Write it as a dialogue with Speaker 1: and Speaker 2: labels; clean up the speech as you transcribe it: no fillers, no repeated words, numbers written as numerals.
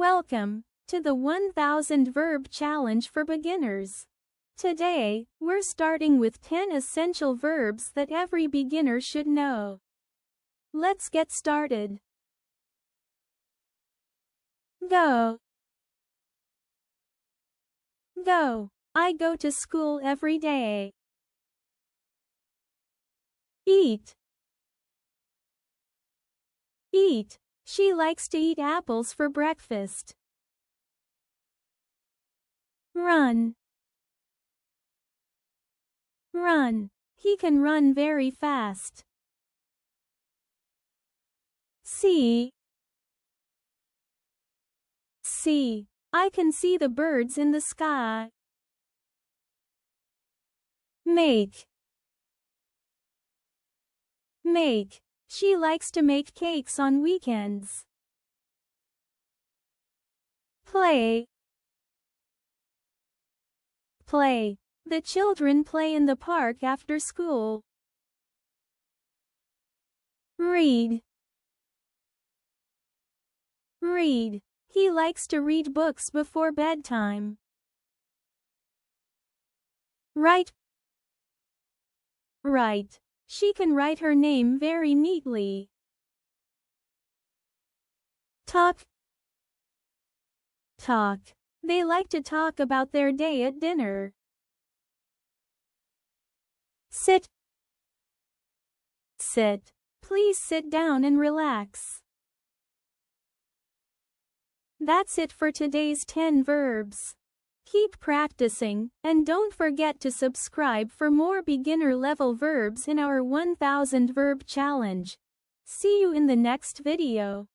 Speaker 1: Welcome to the 1000 Verb Challenge for Beginners. Today, we're starting with 10 essential verbs that every beginner should know. Let's get started. Go. Go. I go to school every day. Eat. Eat. She likes to eat apples for breakfast. Run. Run. He can run very fast. See. See. I can see the birds in the sky. Make. Make. She likes to make cakes on weekends. Play. Play. The children play in the park after school. Read. Read. He likes to read books before bedtime. Write. Write. She can write her name very neatly. Talk. Talk. They like to talk about their day at dinner. Sit. Sit. Please sit down and relax. That's it for today's 10 verbs. Keep practicing, and don't forget to subscribe for more beginner-level verbs in our 1000 Verb Challenge. See you in the next video.